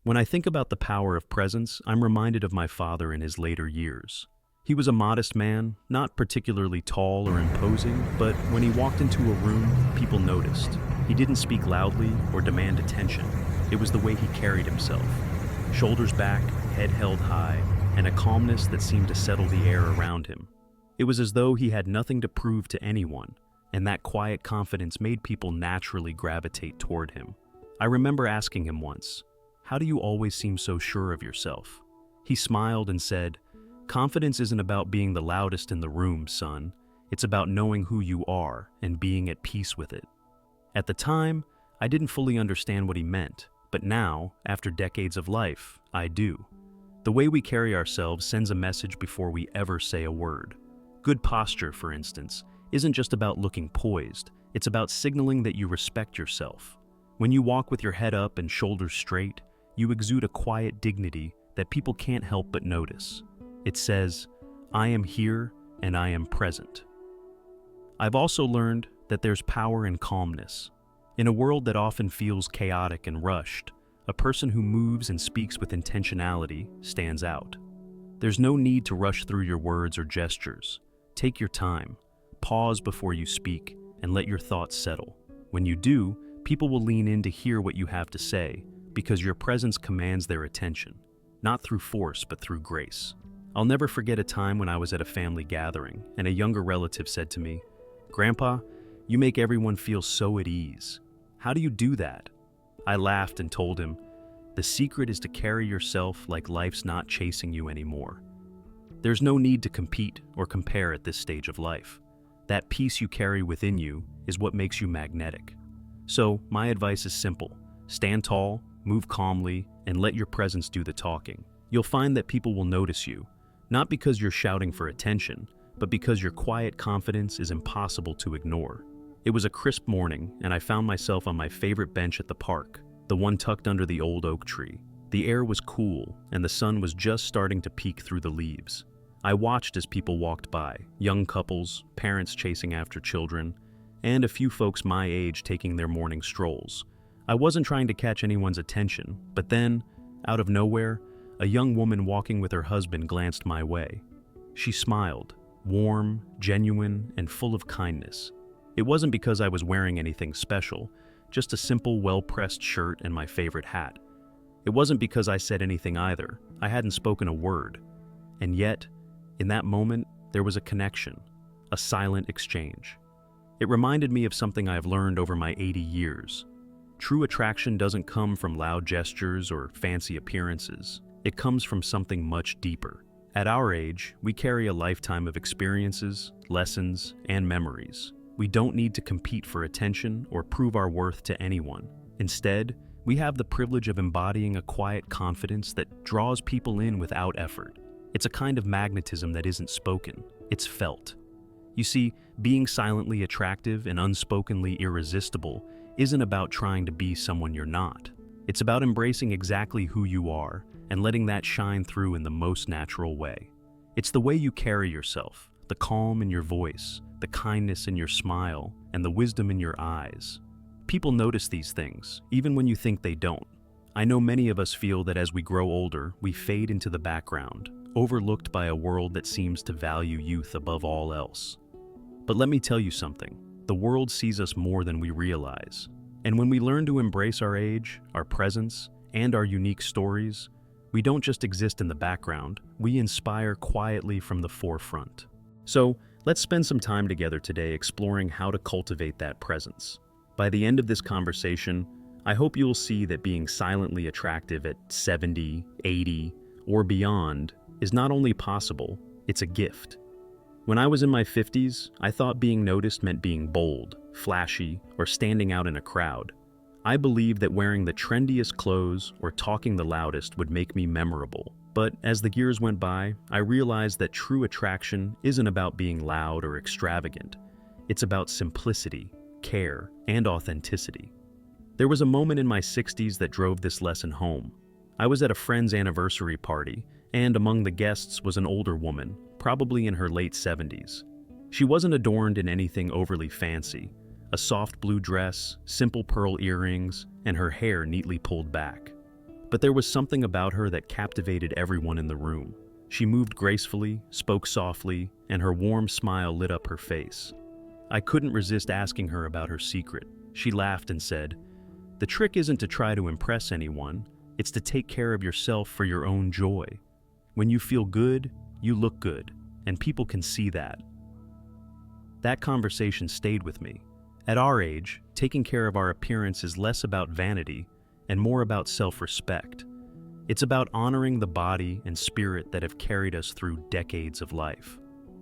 When I think about the power of presence, I'm reminded of my father in his later years. He was a modest man, not particularly tall or imposing, but when he walked into a room, people noticed. He didn't speak loudly or demand attention. It was the way he carried himself. Shoulders back, head held high, and a calmness that seemed to settle the air around him. It was as though he had nothing to prove to anyone, and that quiet confidence made people naturally gravitate toward him. I remember asking him once, "How do you always seem so sure of yourself?" He smiled and said, "Confidence isn't about being the loudest in the room, son. It's about knowing who you are and being at peace with it." At the time, I didn't fully understand what he meant, but now, after decades of life, I do. The way we carry ourselves sends a message before we ever say a word. Good posture, for instance, isn't just about looking poised, it's about signaling that you respect yourself. When you walk with your head up and shoulders straight, you exude a quiet dignity that people can't help but notice. It says, "I am here and I am present." I've also learned that there's power in calmness. In a world that often feels chaotic and rushed, a person who moves and speaks with intentionality stands out. There's no need to rush through your words or gestures. Take your time, pause before you speak, and let your thoughts settle. When you do, people will lean in to hear what you have to say because your presence commands their attention, not through force but through grace. I'll never forget a time when I was at a family gathering and a younger relative said to me, "Grandpa, you make everyone feel so at ease. How do you do that?" I laughed and told him, "The secret is to carry yourself like life's not chasing you anymore." There's no need to compete or compare at this stage of life. That peace you carry within you is what makes you magnetic. So, my advice is simple. Stand tall, move calmly, and let your presence do the talking. You'll find that people will notice you, not because you're shouting for attention, but because your quiet confidence is impossible to ignore. It was a crisp morning, and I found myself on my favorite bench at the park, the one tucked under the old oak tree. The air was cool, and the sun was just starting to peek through the leaves. I watched as people walked by, young couples, parents chasing after children, and a few folks my age taking their morning strolls. I wasn't trying to catch anyone's attention, but then, out of nowhere, a young woman walking with her husband glanced my way. She smiled, warm, genuine, and full of kindness. It wasn't because I was wearing anything special, just a simple, well-pressed shirt and my favorite hat. It wasn't because I said anything either. I hadn't spoken a word. And yet, in that moment, there was a connection, a silent exchange. It reminded me of something I've learned over my 80 years. True attraction doesn't come from loud gestures or fancy appearances. It comes from something much deeper. At our age, we carry a lifetime of experiences, lessons, and memories. We don't need to compete for attention or prove our worth to anyone. Instead, we have the privilege of embodying a quiet confidence that draws people in without effort. It's a kind of magnetism that isn't spoken, it's felt. You see, being silently attractive and unspokenly irresistible isn't about trying to be someone you're not. It's about embracing exactly who you are and letting that shine through in the most natural way. It's the way you carry yourself, the calm in your voice, the kindness in your smile, and the wisdom in your eyes. People notice these things, even when you think they don't. I know many of us feel that as we grow older, we fade into the background, overlooked by a world that seems to value youth above all else. But let me tell you something, the world sees us more than we realize. And when we learn to embrace our age, our presence, and our unique stories, we don't just exist in the background, we inspire quietly from the forefront. So, let's spend some time together today exploring how to cultivate that presence. By the end of this conversation, I hope you'll see that being silently attractive at 70, 80, or beyond is not only possible, it's a gift. When I was in my 50s, I thought being noticed meant being bold, flashy, or standing out in a crowd. I believed that wearing the trendiest clothes or talking the loudest would make me memorable. But as the years went by, I realized that true attraction isn't about being loud or extravagant. It's about simplicity, care, and authenticity. There was a moment in my 60s that drove this lesson home. I was at a friend's anniversary party, and among the guests was an older woman, probably in her late 70s. She wasn't adorned in anything overly fancy. A soft blue dress, simple pearl earrings, and her hair neatly pulled back. But there was something about her that captivated everyone in the room. She moved gracefully, spoke softly, and her warm smile lit up her face. I couldn't resist asking her about her secret. She laughed and said, "The trick isn't to try to impress anyone, it's to take care of yourself for your own joy. When you feel good, you look good, and people can see that." That conversation stayed with me. At our age, taking care of our appearance is less about vanity and more about self-respect. It's about honoring the body and spirit that have carried us through decades of life.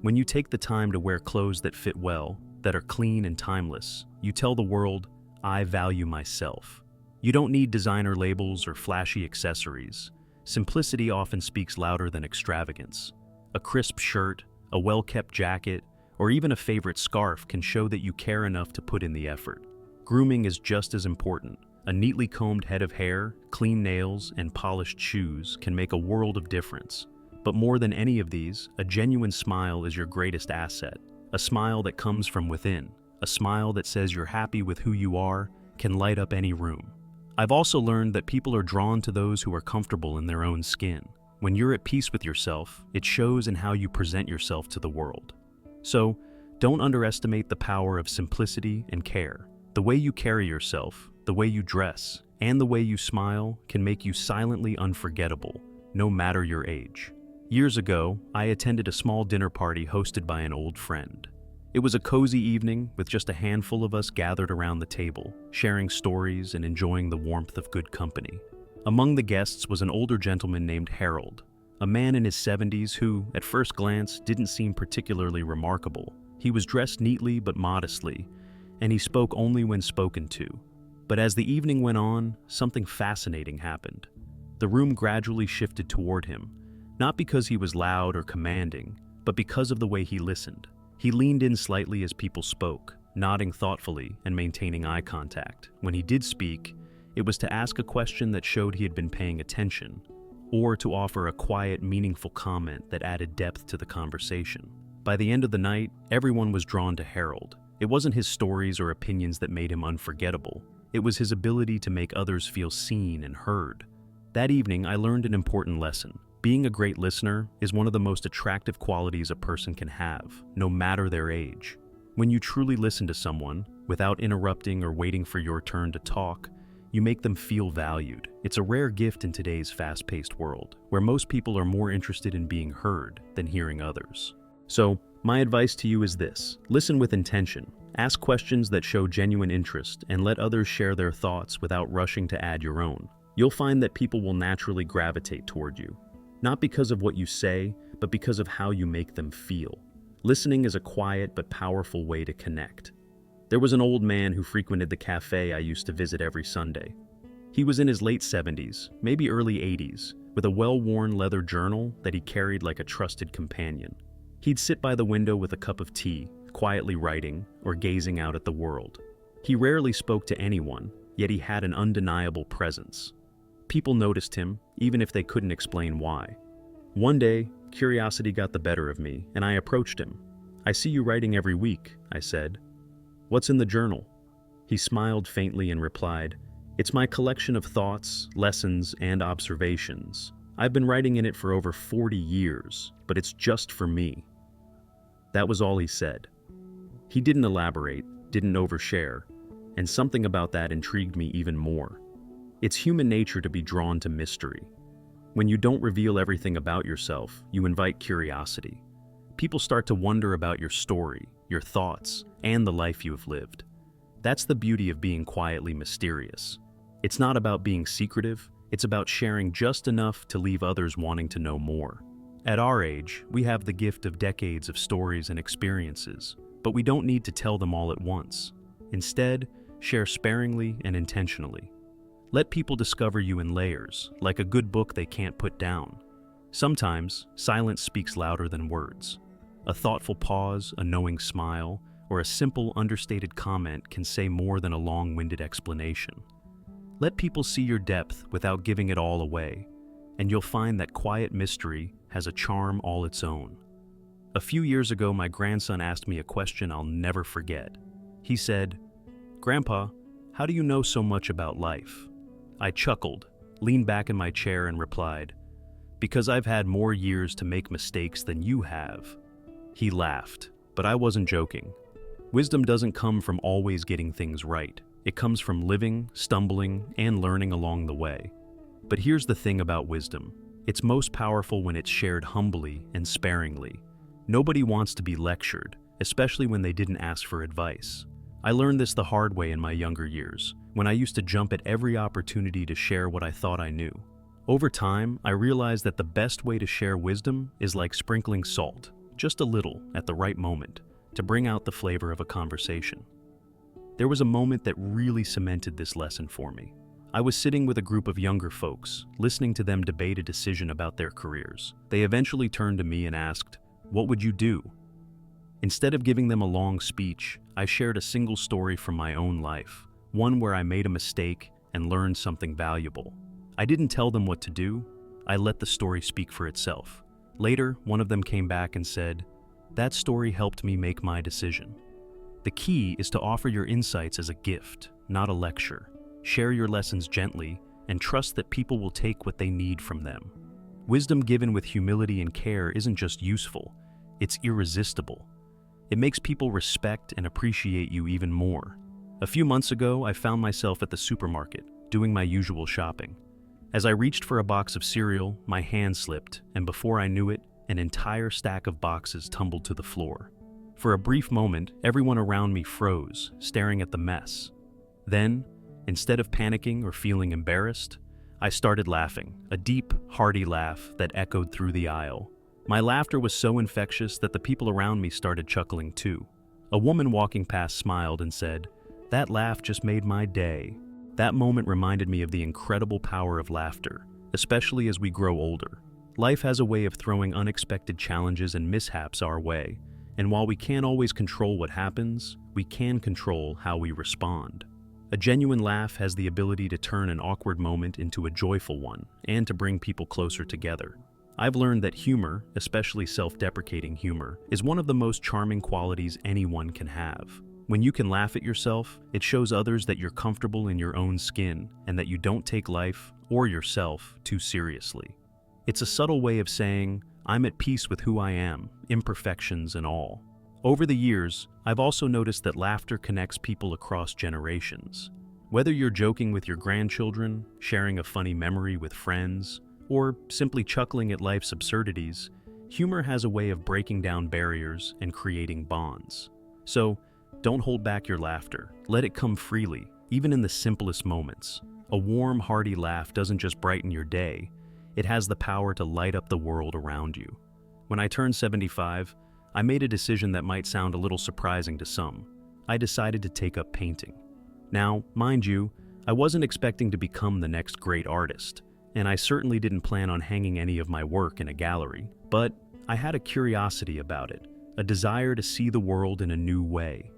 When you take the time to wear clothes that fit well, that are clean and timeless, you tell the world, "I value myself." You don't need designer labels or flashy accessories. Simplicity often speaks louder than extravagance. A crisp shirt, a well-kept jacket, or even a favorite scarf can show that you care enough to put in the effort. Grooming is just as important. A neatly combed head of hair, clean nails, and polished shoes can make a world of difference. But more than any of these, a genuine smile is your greatest asset. A smile that comes from within. A smile that says you're happy with who you are, can light up any room. I've also learned that people are drawn to those who are comfortable in their own skin. When you're at peace with yourself, it shows in how you present yourself to the world. So, don't underestimate the power of simplicity and care. The way you carry yourself, the way you dress, and the way you smile can make you silently unforgettable, no matter your age. Years ago, I attended a small dinner party hosted by an old friend. It was a cozy evening with just a handful of us gathered around the table, sharing stories and enjoying the warmth of good company. Among the guests was an older gentleman named Harold, a man in his 70s who, at first glance, didn't seem particularly remarkable. He was dressed neatly but modestly, and he spoke only when spoken to. But as the evening went on, something fascinating happened. The room gradually shifted toward him, not because he was loud or commanding, but because of the way he listened. He leaned in slightly as people spoke, nodding thoughtfully and maintaining eye contact. When he did speak, it was to ask a question that showed he had been paying attention, or to offer a quiet, meaningful comment that added depth to the conversation. By the end of the night, everyone was drawn to Harold. It wasn't his stories or opinions that made him unforgettable. It was his ability to make others feel seen and heard. That evening, I learned an important lesson. Being a great listener is one of the most attractive qualities a person can have, no matter their age. When you truly listen to someone, without interrupting or waiting for your turn to talk, you make them feel valued. It's a rare gift in today's fast-paced world, where most people are more interested in being heard than hearing others. So, my advice to you is this: listen with intention. Ask questions that show genuine interest and let others share their thoughts without rushing to add your own. You'll find that people will naturally gravitate toward you, not because of what you say, but because of how you make them feel. Listening is a quiet but powerful way to connect. There was an old man who frequented the cafe I used to visit every Sunday. He was in his late 70s, maybe early 80s, with a well-worn leather journal that he carried like a trusted companion. He'd sit by the window with a cup of tea, quietly writing or gazing out at the world. He rarely spoke to anyone, yet he had an undeniable presence. People noticed him, even if they couldn't explain why. One day, curiosity got the better of me, and I approached him. "I see you writing every week," I said. "What's in the journal?" He smiled faintly and replied, "It's my collection of thoughts, lessons, and observations. I've been writing in it for over 40 years, but it's just for me." That was all he said. He didn't elaborate, didn't overshare, and something about that intrigued me even more. It's human nature to be drawn to mystery. When you don't reveal everything about yourself, you invite curiosity. People start to wonder about your story, your thoughts, and the life you have lived. That's the beauty of being quietly mysterious. It's not about being secretive, it's about sharing just enough to leave others wanting to know more. At our age, we have the gift of decades of stories and experiences, but we don't need to tell them all at once. Instead, share sparingly and intentionally. Let people discover you in layers, like a good book they can't put down. Sometimes, silence speaks louder than words. A thoughtful pause, a knowing smile, or a simple, understated comment can say more than a long-winded explanation. Let people see your depth without giving it all away, and you'll find that quiet mystery has a charm all its own. A few years ago, my grandson asked me a question I'll never forget. He said, "Grandpa, how do you know so much about life?" I chuckled, leaned back in my chair and replied, "Because I've had more years to make mistakes than you have." He laughed, but I wasn't joking. Wisdom doesn't come from always getting things right. It comes from living, stumbling, and learning along the way. But here's the thing about wisdom. It's most powerful when it's shared humbly and sparingly. Nobody wants to be lectured, especially when they didn't ask for advice. I learned this the hard way in my younger years, when I used to jump at every opportunity to share what I thought I knew. Over time, I realized that the best way to share wisdom is like sprinkling salt, just a little at the right moment, to bring out the flavor of a conversation. There was a moment that really cemented this lesson for me. I was sitting with a group of younger folks, listening to them debate a decision about their careers. They eventually turned to me and asked, "What would you do?" Instead of giving them a long speech, I shared a single story from my own life, one where I made a mistake and learned something valuable. I didn't tell them what to do, I let the story speak for itself. Later, one of them came back and said, "That story helped me make my decision." The key is to offer your insights as a gift, not a lecture. Share your lessons gently and trust that people will take what they need from them. Wisdom given with humility and care isn't just useful, it's irresistible. It makes people respect and appreciate you even more. A few months ago, I found myself at the supermarket, doing my usual shopping. As I reached for a box of cereal, my hand slipped, and before I knew it, an entire stack of boxes tumbled to the floor. For a brief moment, everyone around me froze, staring at the mess. Then, instead of panicking or feeling embarrassed, I started laughing, a deep, hearty laugh that echoed through the aisle. My laughter was so infectious that the people around me started chuckling too. A woman walking past smiled and said, "That laugh just made my day." That moment reminded me of the incredible power of laughter, especially as we grow older. Life has a way of throwing unexpected challenges and mishaps our way, and while we can't always control what happens, we can control how we respond. A genuine laugh has the ability to turn an awkward moment into a joyful one and to bring people closer together. I've learned that humor, especially self-deprecating humor, is one of the most charming qualities anyone can have. When you can laugh at yourself, it shows others that you're comfortable in your own skin and that you don't take life or yourself too seriously. It's a subtle way of saying, "I'm at peace with who I am, imperfections and all." Over the years, I've also noticed that laughter connects people across generations. Whether you're joking with your grandchildren, sharing a funny memory with friends, or simply chuckling at life's absurdities, humor has a way of breaking down barriers and creating bonds. So, don't hold back your laughter. Let it come freely, even in the simplest moments. A warm, hearty laugh doesn't just brighten your day, it has the power to light up the world around you. When I turned 75, I made a decision that might sound a little surprising to some. I decided to take up painting. Now, mind you, I wasn't expecting to become the next great artist, and I certainly didn't plan on hanging any of my work in a gallery, but I had a curiosity about it, a desire to see the world in a new way.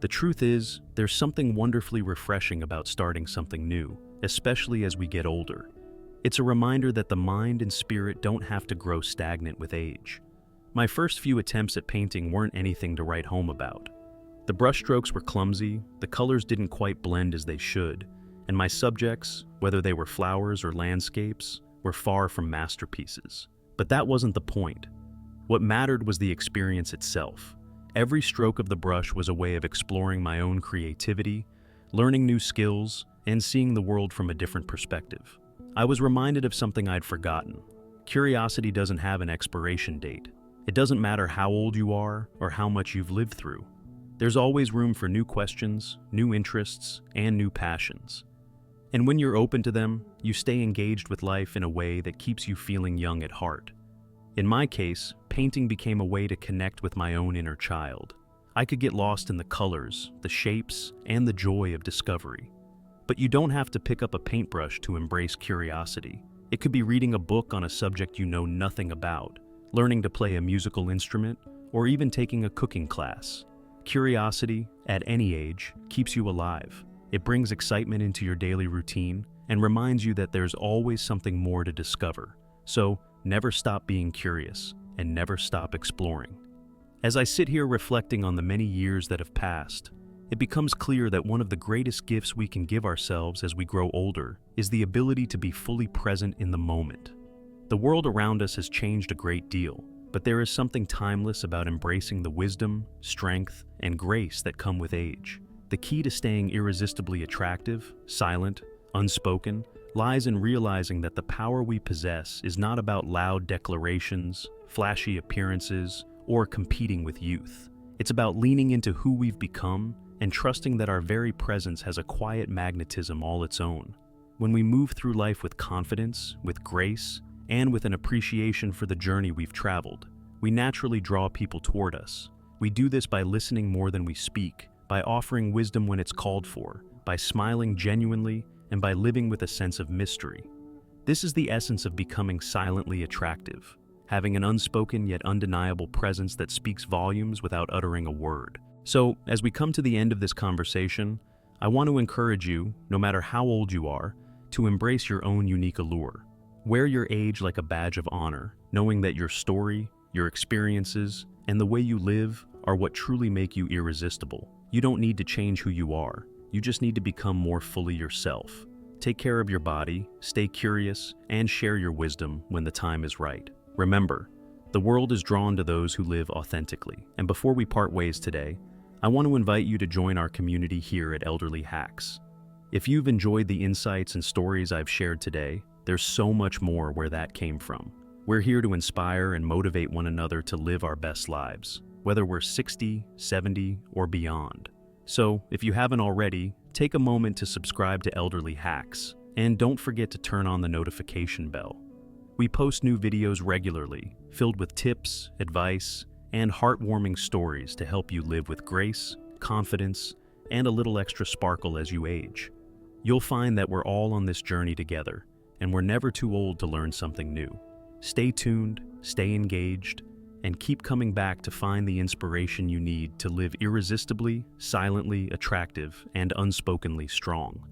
The truth is, there's something wonderfully refreshing about starting something new, especially as we get older. It's a reminder that the mind and spirit don't have to grow stagnant with age. My first few attempts at painting weren't anything to write home about. The brushstrokes were clumsy, the colors didn't quite blend as they should, and my subjects, whether they were flowers or landscapes, were far from masterpieces. But that wasn't the point. What mattered was the experience itself. Every stroke of the brush was a way of exploring my own creativity, learning new skills, and seeing the world from a different perspective. I was reminded of something I'd forgotten. Curiosity doesn't have an expiration date. It doesn't matter how old you are or how much you've lived through. There's always room for new questions, new interests, and new passions. And when you're open to them, you stay engaged with life in a way that keeps you feeling young at heart. In my case, painting became a way to connect with my own inner child. I could get lost in the colors, the shapes, and the joy of discovery. But you don't have to pick up a paintbrush to embrace curiosity. It could be reading a book on a subject you know nothing about, learning to play a musical instrument, or even taking a cooking class. Curiosity, at any age, keeps you alive. It brings excitement into your daily routine and reminds you that there's always something more to discover. So, never stop being curious and never stop exploring. As I sit here reflecting on the many years that have passed, it becomes clear that one of the greatest gifts we can give ourselves as we grow older is the ability to be fully present in the moment. The world around us has changed a great deal, but there is something timeless about embracing the wisdom, strength, and grace that come with age. The key to staying irresistibly attractive, silent, unspoken, lies in realizing that the power we possess is not about loud declarations, flashy appearances, or competing with youth. It's about leaning into who we've become and trusting that our very presence has a quiet magnetism all its own. When we move through life with confidence, with grace, and with an appreciation for the journey we've traveled, we naturally draw people toward us. We do this by listening more than we speak, by offering wisdom when it's called for, by smiling genuinely, and by living with a sense of mystery. This is the essence of becoming silently attractive, having an unspoken yet undeniable presence that speaks volumes without uttering a word. So, as we come to the end of this conversation, I want to encourage you, no matter how old you are, to embrace your own unique allure. Wear your age like a badge of honor, knowing that your story, your experiences, and the way you live are what truly make you irresistible. You don't need to change who you are. You just need to become more fully yourself. Take care of your body, stay curious, and share your wisdom when the time is right. Remember, the world is drawn to those who live authentically. And before we part ways today, I want to invite you to join our community here at Elderly Hacks. If you've enjoyed the insights and stories I've shared today, there's so much more where that came from. We're here to inspire and motivate one another to live our best lives, whether we're 60, 70, or beyond. So, if you haven't already, take a moment to subscribe to Elderly Hacks, and don't forget to turn on the notification bell. We post new videos regularly, filled with tips, advice, and heartwarming stories to help you live with grace, confidence, and a little extra sparkle as you age. You'll find that we're all on this journey together, and we're never too old to learn something new. Stay tuned, stay engaged, and keep coming back to find the inspiration you need to live irresistibly, silently attractive, and unspokenly strong.